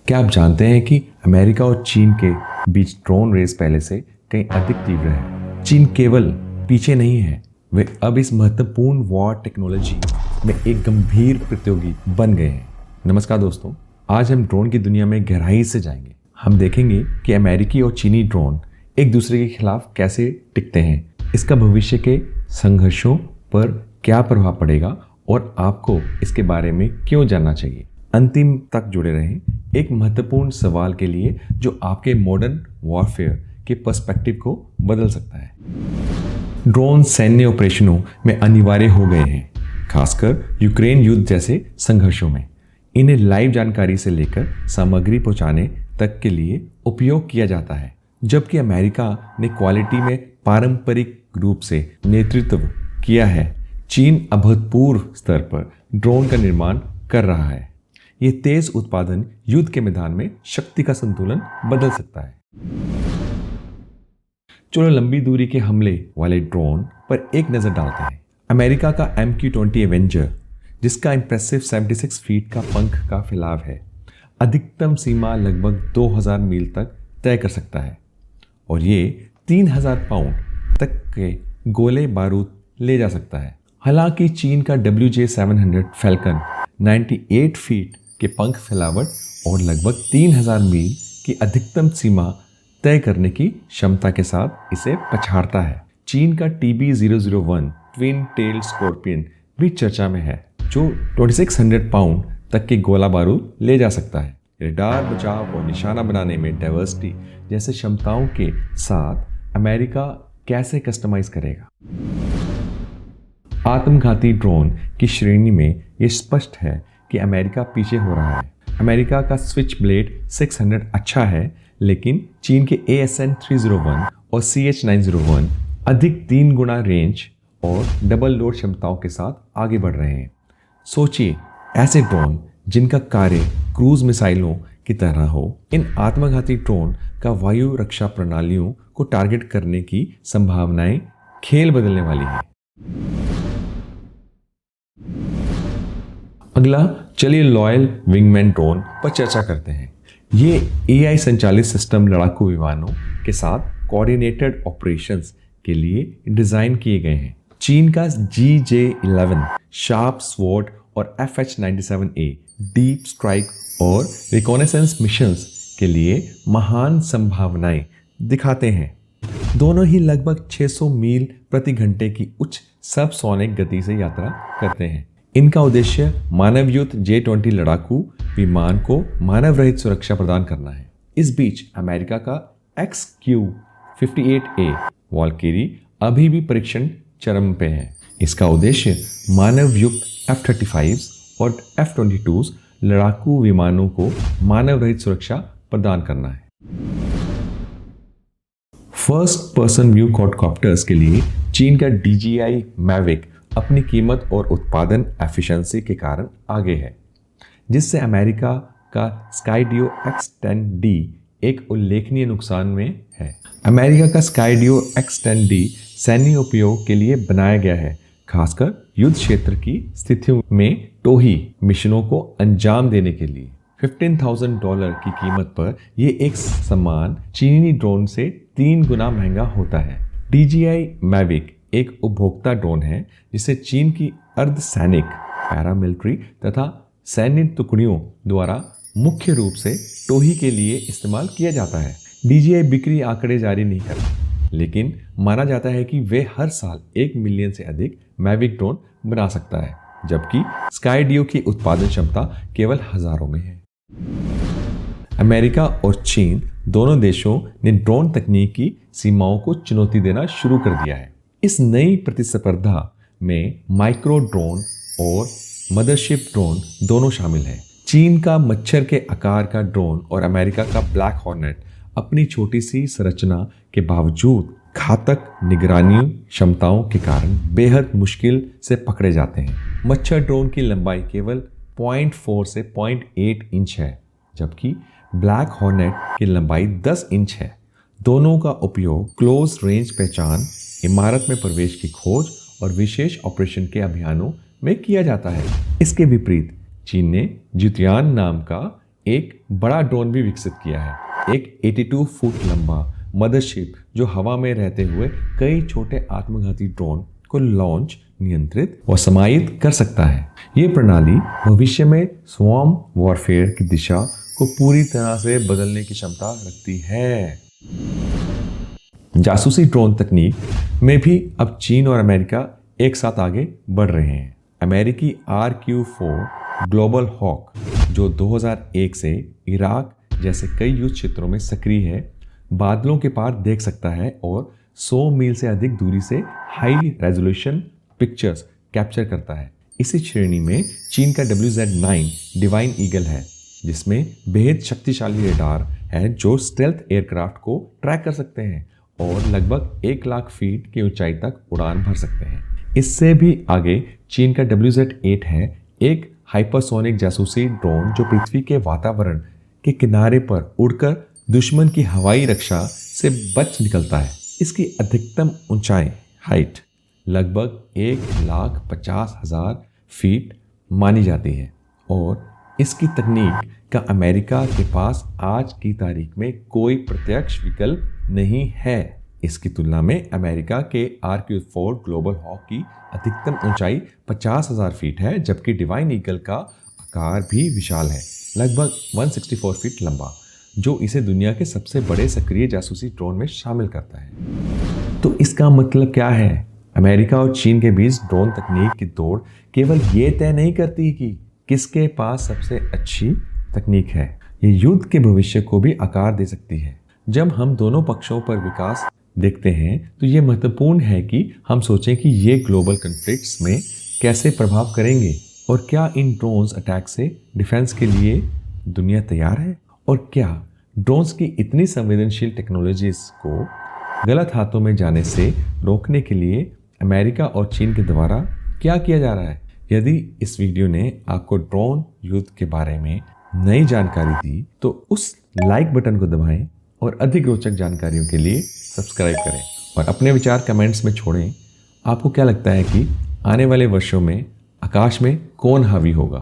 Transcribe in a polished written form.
क्या आप जानते हैं कि अमेरिका और चीन के बीच ड्रोन रेस पहले से कहीं अधिक तीव्र है। चीन केवल पीछे नहीं है, वे अब इस महत्वपूर्ण वॉर टेक्नोलॉजी में एक गंभीर प्रतियोगी बन गए हैं। नमस्कार दोस्तों, आज हम ड्रोन की दुनिया में गहराई से जाएंगे। हम देखेंगे कि अमेरिकी और चीनी ड्रोन एक दूसरे के खिलाफ कैसे टिकते हैं, इसका भविष्य के संघर्षों पर क्या प्रभाव पड़ेगा और आपको इसके बारे में क्यों जानना चाहिए। अंतिम तक जुड़े रहें एक महत्वपूर्ण सवाल के लिए जो आपके मॉडर्न वॉरफेयर के पर्सपेक्टिव को बदल सकता है। ड्रोन सैन्य ऑपरेशनों में अनिवार्य हो गए हैं, खासकर यूक्रेन युद्ध जैसे संघर्षों में। इन्हें लाइव जानकारी से लेकर सामग्री पहुंचाने तक के लिए उपयोग किया जाता है। जबकि अमेरिका ने क्वालिटी में पारंपरिक रूप से नेतृत्व किया है, चीन अभूतपूर्व स्तर पर ड्रोन का निर्माण कर रहा है। ये तेज उत्पादन युद्ध के मैदान में शक्ति का संतुलन बदल सकता है। चलो लंबी दूरी के हमले वाले ड्रोन पर एक नजर डालते हैं। अमेरिका का MQ-20 एवेंजर, जिसका इंप्रेसिव 76 फीट का पंख का फैलाव है, अधिकतम सीमा लगभग 2000 मील तक तय कर सकता है और ये 3000 पाउंड तक के गोले बारूद ले जा सकता है। हालांकि चीन का WJ-700 फैल्कन 98 फीट के पंख फैलावट और लगभग 3000 मील की अधिकतम सीमा तय करने की क्षमता के साथ इसे पछाड़ता है। चीन का TB001 ट्विन टेल स्कॉर्पियन भी चर्चा में है, जो 2600 पाउंड तक के गोला बारूद ले जा सकता है। रडार बचाव और निशाना बनाने में डाइवर्सिटी जैसे क्षमताओं के साथ अमेरिका कैसे कस्टमाइज करेगा। आत्मघाती ड्रोन की श्रेणी में यह स्पष्ट है कि अमेरिका पीछे हो रहा है। अमेरिका का स्विच ब्लेड 600 अच्छा है, लेकिन चीन के ASN-301 और CH-901 अधिक 3 गुना रेंज और डबल लोड क्षमताओं के साथ आगे बढ़ रहे हैं। सोचिए, ऐसे ड्रोन जिनका कार्य क्रूज मिसाइलों की तरह हो। इन आत्मघाती ड्रोन का वायु रक्षा प्रणालियों को टारगेट करने की संभावनाएं खेल बदलने वाली है। अगला चलिए लॉयल विंगमैन ड्रोन पर चर्चा करते हैं। ये AI संचालित सिस्टम लड़ाकू विमानों के साथ कोऑर्डिनेटेड ऑपरेशंस के लिए डिजाइन किए गए हैं। चीन का GJ-11 शार्प स्वॉर्ड और FH-97A डीप स्ट्राइक और रिकॉनेसेंस मिशंस के लिए महान संभावनाएं दिखाते हैं। दोनों ही लगभग 600 मील प्रति घंटे की उच्च सबसोनिक गति से यात्रा करते हैं। इनका उद्देश्य मानवयुक्त J-20 लड़ाकू विमान को मानव रहित सुरक्षा प्रदान करना है। इस बीच अमेरिका का XQ-58A वॉल्किरी अभी भी परीक्षण चरम पे है। इसका उद्देश्य मानवयुक्त F-35s और F-22s लड़ाकू विमानों को मानव रहित सुरक्षा प्रदान करना है। फर्स्ट पर्सन व्यू क्वाडकॉप्टर्स के लिए चीन का DJI Mavic अपनी कीमत और उत्पादन एफिशिएंसी के कारण आगे है, जिससे अमेरिका का स्काईडियो X-10D एक उल्लेखनीय नुकसान में है। अमेरिका का स्काईडियो X-10D सैन्य उपयोग के लिए बनाया गया है, खासकर युद्ध क्षेत्र की स्थितियों में टोही मिशनों को अंजाम देने के लिए। $15,000 की कीमत पर यह एक समान चीनी ड्रोन से 3 गुना महंगा होता है। DJI Mavic एक उपभोक्ता ड्रोन है जिसे चीन की अर्धसैनिक, पैरामिलिट्री तथा सैन्य टुकड़ियों द्वारा मुख्य रूप से टोही के लिए इस्तेमाल किया जाता है। DJI बिक्री आंकड़े जारी नहीं करता, लेकिन माना जाता है कि वे हर साल 1 मिलियन से अधिक मैविक ड्रोन बना सकता है, जबकि स्काईडियो की उत्पादन क्षमता केवल हजारों में है। अमेरिका और चीन दोनों देशों ने ड्रोन तकनीक की सीमाओं को चुनौती देना शुरू कर दिया है। इस नई प्रतिस्पर्धा में माइक्रो ड्रोन और मदरशिप ड्रोन दोनों शामिल हैं। चीन का मच्छर के आकार का ड्रोन और अमेरिका का ब्लैक हॉर्नेट अपनी छोटी सी संरचना के बावजूद घातक निगरानी क्षमताओं के कारण बेहद मुश्किल से पकड़े जाते हैं। मच्छर ड्रोन की लंबाई केवल 0.4 से 0.8 इंच है, जबकि ब्लैक हॉर्नेट की लंबाई 10 इंच है। दोनों का उपयोग क्लोज रेंज पहचान, इमारत में प्रवेश की खोज और विशेष ऑपरेशन के अभियानों में किया जाता है। इसके विपरीत चीन ने जितुआन नाम का एक बड़ा ड्रोन भी विकसित किया है, एक 82 फुट लंबा मदरशिप जो हवा में रहते हुए कई छोटे आत्मघाती ड्रोन को लॉन्च, नियंत्रित और समाहित कर सकता है। ये प्रणाली भविष्य में स्वॉर्म वॉरफेयर की दिशा को पूरी तरह से बदलने की क्षमता रखती है। जासूसी ड्रोन तकनीक में भी अब चीन और अमेरिका एक साथ आगे बढ़ रहे हैं। अमेरिकी RQ-4 ग्लोबल हॉक, जो 2001 से इराक जैसे कई युद्ध क्षेत्रों में सक्रिय है, बादलों के पार देख सकता है और 100 मील से अधिक दूरी से हाई रेजोल्यूशन पिक्चर्स कैप्चर करता है। इसी श्रेणी में चीन का WZ-9 डिवाइन ईगल है, जिसमें बेहद शक्तिशाली रडार है जो स्टेल्थ एयरक्राफ्ट को ट्रैक कर सकते हैं और लगभग 1 लाख फीट की ऊंचाई तक उड़ान भर सकते हैं। इससे भी आगे चीन का WZ-8 है, एक हाइपरसोनिक जासूसी ड्रोन जो पृथ्वी के वातावरण के किनारे पर उड़कर दुश्मन की हवाई रक्षा से बच निकलता है। इसकी अधिकतम ऊंचाई हाइट लगभग 1,50,000 फीट मानी जाती है और इसकी तकनीक का अमेरिका के पास आज की तारीख में कोई प्रत्यक्ष विकल्प नहीं है। इसकी तुलना में अमेरिका के RQ-4 ग्लोबल हॉक की अधिकतम ऊंचाई 50,000 फीट है, जबकि डिवाइन ईगल का आकार भी विशाल है, लगभग 164 फीट लंबा, जो इसे दुनिया के सबसे बड़े सक्रिय जासूसी ड्रोन में शामिल करता है। तो इसका मतलब क्या है? अमेरिका और चीन के बीच ड्रोन तकनीक की दौड़ केवल ये तय नहीं करती कि किसके पास सबसे अच्छी तकनीक है, ये युद्ध के भविष्य को भी आकार दे सकती है। जब हम दोनों पक्षों पर विकास देखते हैं तो ये महत्वपूर्ण है कि हम सोचें कि ये ग्लोबल कॉन्फ्लिक्ट्स में कैसे प्रभाव करेंगे और क्या इन ड्रोन्स अटैक से डिफेंस के लिए दुनिया तैयार है, और क्या ड्रोन्स की इतनी संवेदनशील टेक्नोलॉजीज को गलत हाथों में जाने से रोकने के लिए अमेरिका और चीन के द्वारा क्या किया जा रहा है। यदि इस वीडियो ने आपको ड्रोन युद्ध के बारे में नई जानकारी दी तो उस लाइक बटन को दबाएं और अधिक रोचक जानकारियों के लिए सब्सक्राइब करें और अपने विचार कमेंट्स में छोड़ें। आपको क्या लगता है कि आने वाले वर्षों में आकाश में कौन हावी होगा?